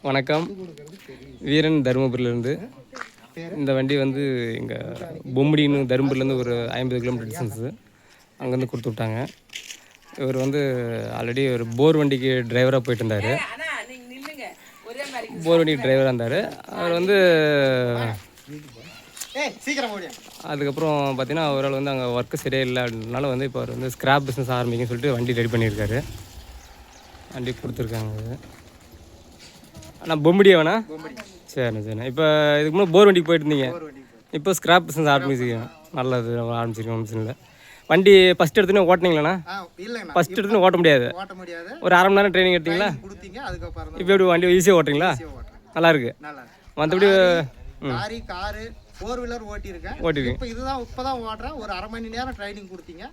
வணக்கம், வீரன் தருமபுரியிலேருந்து. இந்த வண்டி வந்து எங்கள் பொம்முடின்னு தருமபுரியிலேருந்து ஒரு 50 கிலோமீட்டர் டிஸ்டன்ஸு. அங்கேருந்து கொடுத்து விட்டாங்க. இவர் வந்து ஆல்ரெடி ஒரு போர் வண்டிக்கு டிரைவராக போயிட்டு இருந்தார். போர் வண்டிக்கு டிரைவராக இருந்தார். அவர் வந்து அதுக்கப்புறம் பார்த்தீங்கன்னா அவரால் வந்து அங்கே ஒர்க்கு சரியாக இல்லை அப்படின்றனால வந்து இப்போ அவர் வந்து ஸ்கிராப் பிஸ்னஸ் ஆரம்பிக்குன்னு சொல்லிட்டு வண்டி ரெடி பண்ணியிருக்காரு. வண்டி கொடுத்துருக்காங்க. ஆனால் பொம்படியா வேணா? சரிண்ணா சரிண்ணா. இப்போ இதுக்கு முன்னாடி போர் வண்டிக்கு போயிட்டு இருந்தீங்க, இப்போ ஸ்கிராப் பிஸ்னஸ் ஆரம்பிச்சிருக்கீங்க. நல்லது, ஆரம்பிச்சிருக்கோம் ஒன்றும் இல்லை. வண்டி ஃபஸ்ட் எடுத்துன்னு ஓட்டினீங்களாண்ணா? ஃபஸ்ட் எடுத்துன்னு ஓட்ட முடியாது. ஒரு அரை மணி நேரம் ட்ரைனிங் எடுத்தீங்களா? இப்போ எப்படி வண்டி ஈஸியாக ஓட்டுறீங்களா? நல்லா இருக்கு. மற்றபடி லாரி, காரு, ஃபோர் வீலர் ஓட்டியிருக்கேன். இப்போ இதுதான் இப்போதான் ஓட்டுறேன். ஒரு அரை மணி நேரம் ட்ரைனிங் கொடுத்தீங்க,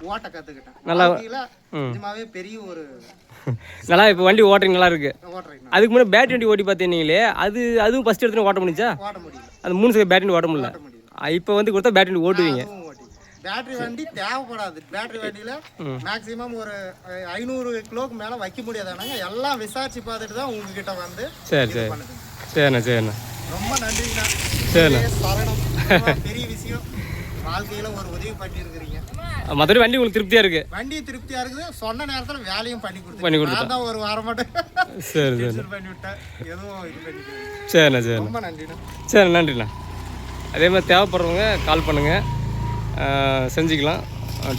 ஓட்ட கற்றுக்கிட்டேன். நல்லா நிஜமாவே பெரிய ஒரு நல்லா. இப்போ வண்டி ஓட்டுறீங்க, நல்லா இருக்கு. அதுக்கு முன்னாடி பேட்டரி வண்டி ஓட்டி பார்த்தீங்களே, அதுவும் ஃபஸ்ட் எடுத்துன்னு ஓட்ட முடிஞ்சா? ஓட்ட முடியல. அது 3 செகண்ட் பேட்டரி ஓட்ட முடியல. இப்போ வந்து கொடுத்தா பேட்டரி வண்டி ஓட்டுவீங்க. பேட்டரி வண்டி தேவைப்படாது. பேட்டரி வண்டியில் மேக்ஸிமம் ஒரு 500 கிலோக்கு மேலே வைக்க முடியாதானாங்க. எல்லாம் விசாரிச்சு பார்த்துட்டு தான் உங்ககிட்ட வந்து சரி சரி சரிண்ணா சரிண்ணா. ரொம்ப நன்றிங்கண்ணா. சரிண்ணா. சரணம். பெரிய விஷயம். வாழ்க்கையில் ஒரு உதவி பண்ணியிருக்கிறீங்க. மற்றபடி வண்டி உங்களுக்கு திருப்தியாக இருக்குது? வண்டி திருப்தியாக இருக்குது. சொன்ன நேரத்தில் வேலையும் பண்ணி கொடுத்தேன். தான் ஒரு வாரம் மட்டும் சரி சரி பண்ணி விட்டேன். எதுவும் இது பண்ணி. சரிண்ணா சரி. ரொம்ப நன்றிண்ணா. சரி, நன்றிண்ணா. அதே மாதிரி தேவைப்படுறவங்க கால் பண்ணுங்கள், செஞ்சுக்கலாம்.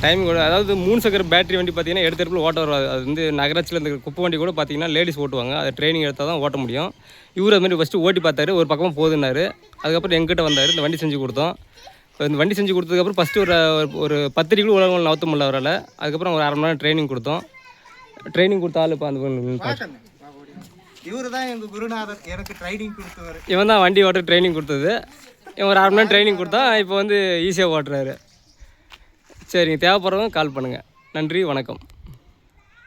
டைம் கூட, அதாவது 3 சக்கர பேட்டரி வண்டி பார்த்தீங்கன்னா எடுத்தடுப்பில் ஓட்ட வராது. அது வந்து நகராட்சியில் இந்த குப்பை வண்டி கூட பார்த்தீங்கன்னா லேடிஸ் ஓட்டுவாங்க. அதை ட்ரைனிங் எடுத்தால் தான் ஓட்ட முடியும். இவர் அது மாதிரி ஃபஸ்ட்டு ஓட்டி பார்த்தாரு, ஒரு பக்கமாக போகுதுன்னாரு. அதுக்கப்புறம் எங்கிட்ட வந்தார், இந்த வண்டி செஞ்சு கொடுத்தோம். இந்த வண்டி செஞ்சு கொடுத்ததுக்கப்புறம் ஃபஸ்ட்டு ஒரு 10 அடி கூட உலகம் நவுத்த முடியல அவரால். அதுக்கப்புறம் ஒரு அரை மணி நேரம் ட்ரைனிங் கொடுத்தோம். ட்ரைனிங் கொடுத்த ஆள் இப்போ அந்த இவர் தான் எங்கள் குருநாதர், எனக்கு ட்ரைனிங் கொடுத்தவர். இவன் தான் வண்டி ஓட்ட ட்ரைனிங் கொடுத்தது. இவன் ஒரு அரை மணி நேரம் ட்ரைனிங் கொடுத்தா இப்போ வந்து ஈஸியாக ஓட்டுறாரு. சரிங்க, தேவைப்படுறவங்க கால் பண்ணுங்கள். நன்றி, வணக்கம்.